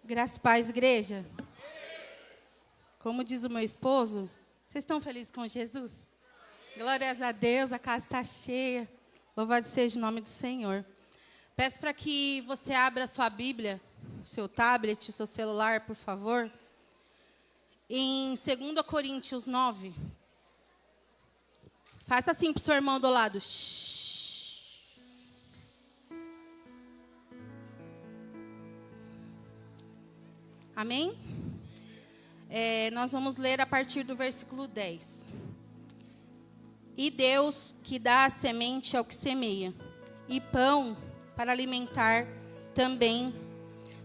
Graças e paz, igreja. Como diz o meu esposo, vocês estão felizes com Jesus? Glórias a Deus, a casa está cheia. Louvado seja o nome do Senhor. Peço para que você abra a sua Bíblia, o seu tablet, o seu celular, por favor. Em 2 Coríntios 9. Faça assim para o seu irmão do lado. Amém? Nós vamos ler a partir do versículo 10. E Deus que dá a semente ao que semeia, e pão para alimentar também,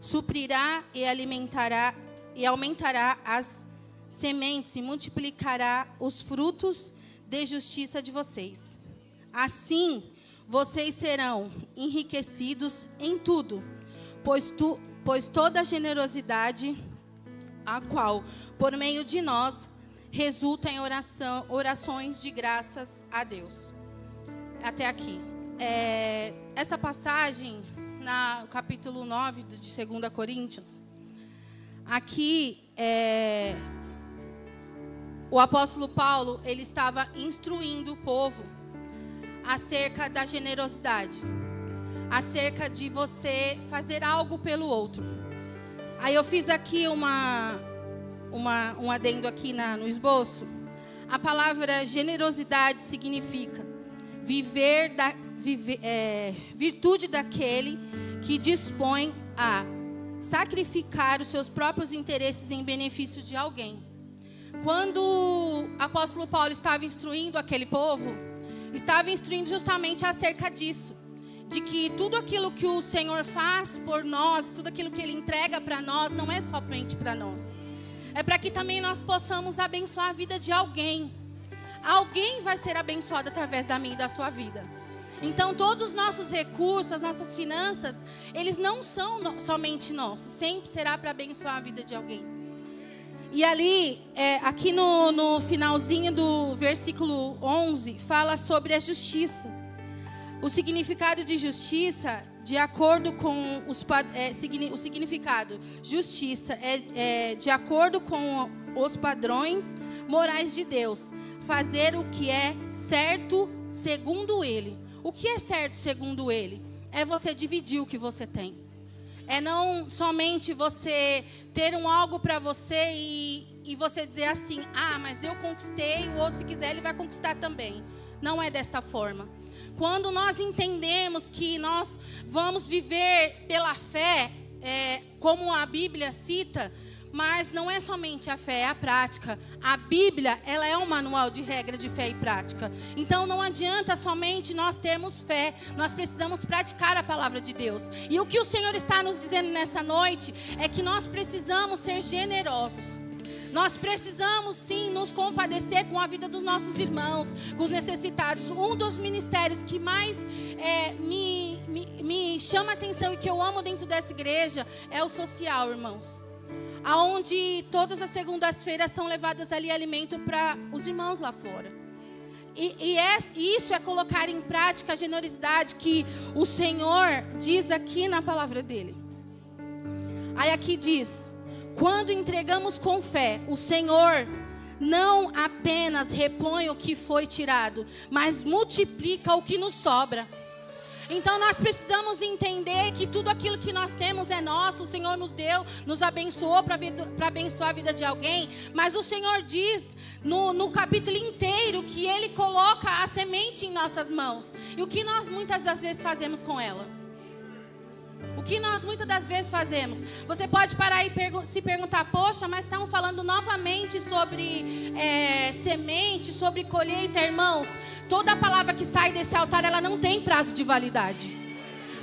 suprirá e alimentará e aumentará as sementes e multiplicará os frutos de justiça de vocês. Assim, vocês serão enriquecidos em tudo, pois toda a generosidade, a qual, por meio de nós, resulta em orações de graças a Deus. Até aqui. Essa passagem, no capítulo 9 de 2 Coríntios, aqui, o apóstolo Paulo, ele estava instruindo o povo acerca da generosidade, acerca de você fazer algo pelo outro. Aí eu fiz aqui um adendo aqui no esboço. A palavra generosidade significa virtude daquele que dispõe a sacrificar os seus próprios interesses em benefício de alguém. Quando o apóstolo Paulo estava instruindo aquele povo, estava instruindo justamente acerca disso. De que tudo aquilo que o Senhor faz por nós, tudo aquilo que Ele entrega para nós, não é somente para nós. É para que também nós possamos abençoar a vida de alguém. Alguém vai ser abençoado através da minha e da sua vida. Então, todos os nossos recursos, as nossas finanças, eles não são somente nossos. Sempre será para abençoar a vida de alguém. E ali, aqui no finalzinho do versículo 11, fala sobre a justiça. O significado de justiça, de acordo com o significado justiça é de acordo com os padrões morais de Deus, fazer o que é certo segundo Ele. O que é certo segundo Ele? É você dividir o que você tem. É não somente você ter algo para você e você dizer assim, mas eu conquistei, o outro se quiser ele vai conquistar também. Não é desta forma. Quando nós entendemos que nós vamos viver pela fé, como a Bíblia cita, mas não é somente a fé, é a prática. A Bíblia, ela é um manual de regra de fé e prática. Então não adianta somente nós termos fé, nós precisamos praticar a palavra de Deus. E o que o Senhor está nos dizendo nessa noite é que nós precisamos ser generosos. Nós precisamos sim nos compadecer com a vida dos nossos irmãos, com os necessitados. Um dos ministérios que mais me chama a atenção e que eu amo dentro dessa igreja é o social, irmãos. Aonde todas as segundas-feiras são levadas ali alimento para os irmãos lá fora. E isso é colocar em prática a generosidade que o Senhor diz aqui na palavra dele. Aí aqui diz: quando entregamos com fé, o Senhor não apenas repõe o que foi tirado, mas multiplica o que nos sobra. Então nós precisamos entender que tudo aquilo que nós temos é nosso. O Senhor nos deu, nos abençoou para abençoar a vida de alguém. Mas o Senhor diz no capítulo inteiro que Ele coloca a semente em nossas mãos. E o que nós muitas das vezes fazemos com ela? O que nós muitas das vezes fazemos? Você pode parar e se perguntar: poxa, mas estão falando novamente sobre semente, sobre colheita, irmãos. Toda palavra que sai desse altar, ela não tem prazo de validade.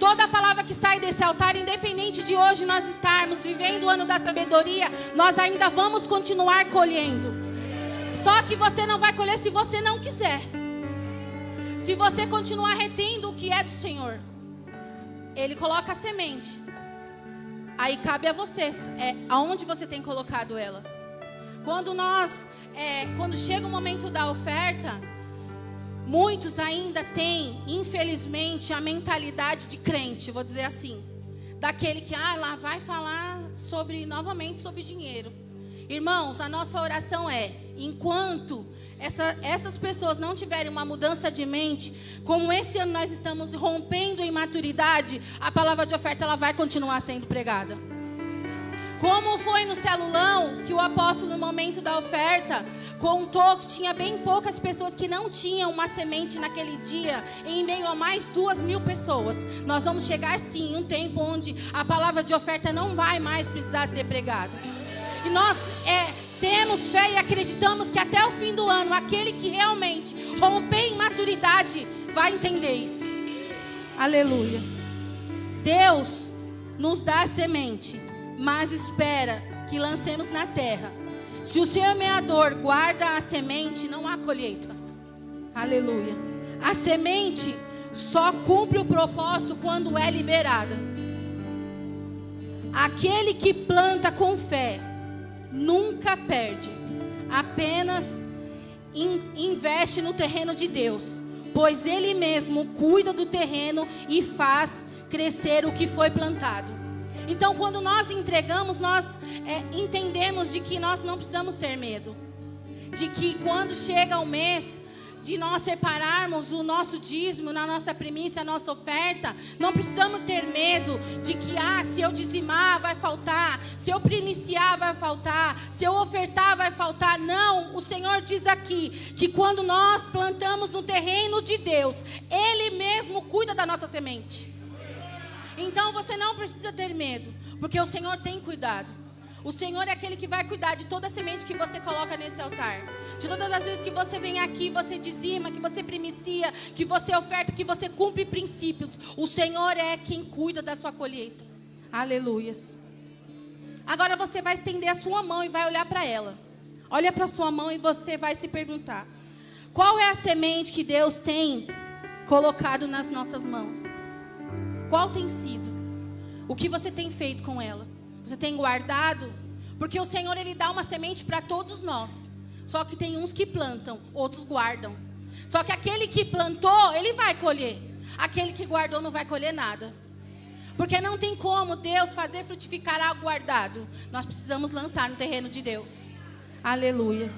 Toda palavra que sai desse altar, independente de hoje nós estarmos vivendo o ano da sabedoria, nós ainda vamos continuar colhendo. Só que você não vai colher se você não quiser. Se você continuar retendo o que é do Senhor. Ele coloca a semente. Aí cabe a vocês, aonde você tem colocado ela. Quando chega o momento da oferta, muitos ainda têm, infelizmente, a mentalidade de crente, vou dizer assim. daquele que lá vai falar novamente sobre dinheiro. Irmãos, a nossa oração é, enquanto essas pessoas não tiverem uma mudança de mente, como esse ano nós estamos rompendo em maturidade, a palavra de oferta ela vai continuar sendo pregada. Como foi no celulão, que o apóstolo no momento da oferta contou que tinha bem poucas pessoas que não tinham uma semente naquele dia, em meio a mais 2.000 pessoas. Nós vamos chegar sim em um tempo onde a palavra de oferta não vai mais precisar ser pregada. E nós temos fé e acreditamos que até o fim do ano, aquele que realmente romper em maturidade vai entender isso. Aleluias. Deus nos dá a semente, mas espera que lancemos na terra. Se o semeador guarda a semente, não há colheita. Aleluia. A semente só cumpre o propósito quando é liberada. Aquele que planta com fé nunca perde, apenas investe no terreno de Deus, pois Ele mesmo cuida do terreno e faz crescer o que foi plantado. Então, quando nós entregamos, nós entendemos de que nós não precisamos ter medo. De que quando chega o mês de nós separarmos o nosso dízimo, na nossa primícia, a nossa oferta, não precisamos ter medo de que, se eu dizimar vai faltar, se eu primiciar vai faltar, se eu ofertar vai faltar. Não, o Senhor diz aqui, que quando nós plantamos no terreno de Deus, Ele mesmo cuida da nossa semente. Então você não precisa ter medo, porque o Senhor tem cuidado. O Senhor é aquele que vai cuidar de toda a semente que você coloca nesse altar. De todas as vezes que você vem aqui, você dizima, que você primicia, que você oferta, que você cumpre princípios. O Senhor é quem cuida da sua colheita. Aleluias. Agora você vai estender a sua mão e vai olhar para ela. Olha para a sua mão e você vai se perguntar: qual é a semente que Deus tem colocado nas nossas mãos? Qual tem sido? O que você tem feito com ela? Você tem guardado? Porque o Senhor, Ele dá uma semente para todos nós. Só que tem uns que plantam, outros guardam. Só que aquele que plantou, ele vai colher. Aquele que guardou não vai colher nada. Porque não tem como Deus fazer frutificar algo guardado. Nós precisamos lançar no terreno de Deus. Aleluia.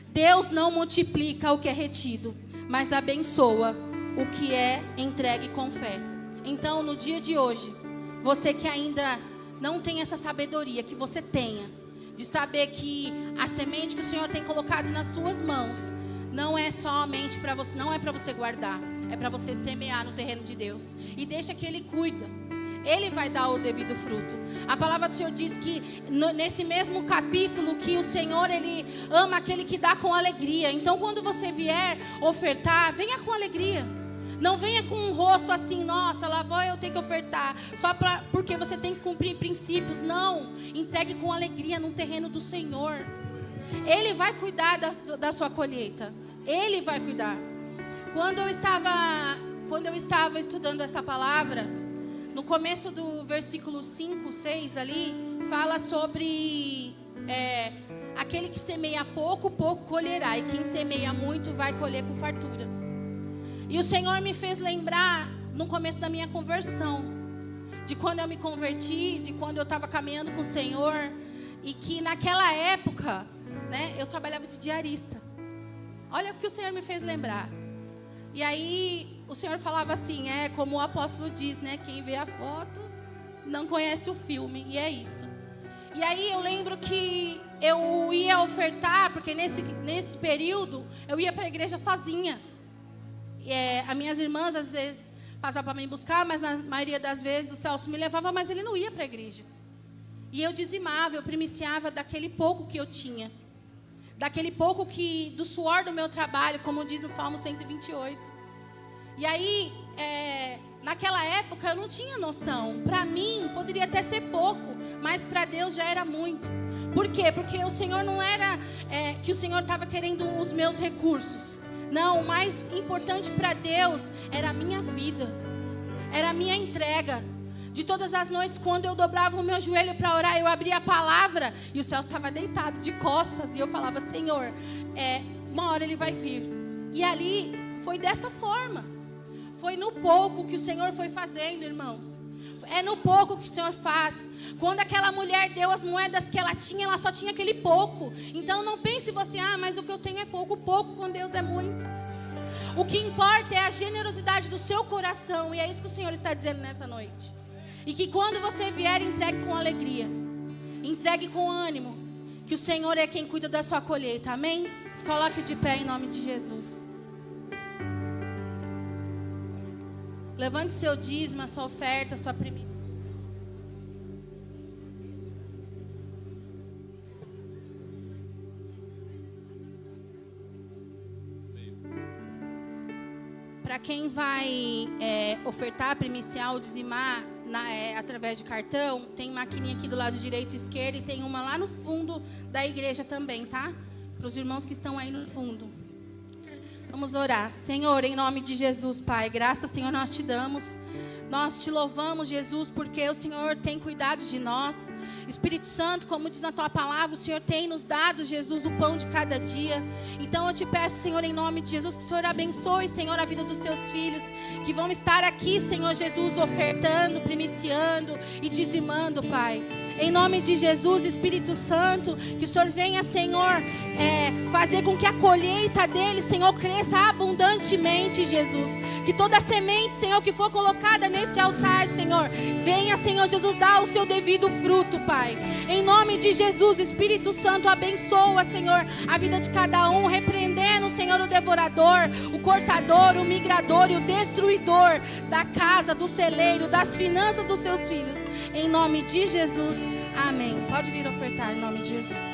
Deus não multiplica o que é retido, mas abençoa o que é entregue com fé. Então, no dia de hoje, você que ainda não tem essa sabedoria, que você tenha, de saber que a semente que o Senhor tem colocado nas suas mãos não é somente para você, não é para você guardar, é para você semear no terreno de Deus. E deixa que Ele cuida. Ele vai dar o devido fruto. A palavra do Senhor diz que nesse mesmo capítulo que o Senhor, Ele ama aquele que dá com alegria. Então, quando você vier ofertar, venha com alegria. Não venha com um rosto assim: nossa, lá vou eu ter que ofertar, só porque você tem que cumprir princípios. Não, entregue com alegria no terreno do Senhor. Ele vai cuidar da sua colheita. Ele vai cuidar. Quando eu estava estudando essa palavra, no começo do versículo 5, 6 ali, fala sobre aquele que semeia pouco, pouco colherá, e quem semeia muito vai colher com fartura. E o Senhor me fez lembrar, no começo da minha conversão, de quando eu me converti, de quando eu estava caminhando com o Senhor, e que naquela época, eu trabalhava de diarista. Olha o que o Senhor me fez lembrar. E aí o Senhor falava assim, como o apóstolo diz, quem vê a foto não conhece o filme, e é isso. E aí eu lembro que eu ia ofertar, porque nesse período eu ia para a igreja sozinha. As minhas irmãs às vezes passavam para me buscar, mas na maioria das vezes o Celso me levava, mas ele não ia para a igreja. E eu dizimava, eu primiciava daquele pouco que eu tinha, daquele pouco do suor do meu trabalho, como diz no Salmo 128. E aí, naquela época eu não tinha noção. Para mim poderia até ser pouco, mas para Deus já era muito. Por quê? Porque o Senhor não era que o Senhor estava querendo os meus recursos. Não, o mais importante para Deus era a minha vida, era a minha entrega. De todas as noites, quando eu dobrava o meu joelho para orar, eu abria a palavra e o Celso estava deitado de costas, e eu falava: Senhor, uma hora Ele vai vir. E ali foi desta forma. Foi no pouco que o Senhor foi fazendo, irmãos. É no pouco que o Senhor faz. Quando aquela mulher deu as moedas que ela tinha, ela só tinha aquele pouco. Então não pense você, mas o que eu tenho é pouco. Pouco com Deus é muito. O que importa é a generosidade do seu coração. E é isso que o Senhor está dizendo nessa noite. E que quando você vier, entregue com alegria. Entregue com ânimo. Que o Senhor é quem cuida da sua colheita. Amém? Se coloque de pé em nome de Jesus. Levante seu dízimo, a sua oferta, a sua primícia. Para quem vai ofertar, primicial, dizimar através de cartão, tem maquininha aqui do lado direito e esquerdo e tem uma lá no fundo da igreja também, tá? Para os irmãos que estão aí no fundo. Vamos orar. Senhor, em nome de Jesus, Pai, graças, Senhor, nós te damos. Nós te louvamos, Jesus, porque o Senhor tem cuidado de nós. Espírito Santo, como diz na tua palavra, o Senhor tem nos dado, Jesus, o pão de cada dia. Então eu te peço, Senhor, em nome de Jesus, que o Senhor abençoe, Senhor, a vida dos teus filhos, que vão estar aqui, Senhor Jesus, ofertando, primiciando e dizimando, Pai. Em nome de Jesus, Espírito Santo, que o Senhor venha, Senhor, fazer com que a colheita dele, Senhor, cresça abundantemente, Jesus. Que toda semente, Senhor, que for colocada neste altar, Senhor, venha, Senhor Jesus, dar o seu devido fruto, Pai. Em nome de Jesus, Espírito Santo, abençoa, Senhor, a vida de cada um, repreendendo, Senhor, o devorador, o cortador, o migrador e o destruidor da casa, do celeiro, das finanças dos seus filhos. Em nome de Jesus, amém. Pode vir ofertar em nome de Jesus.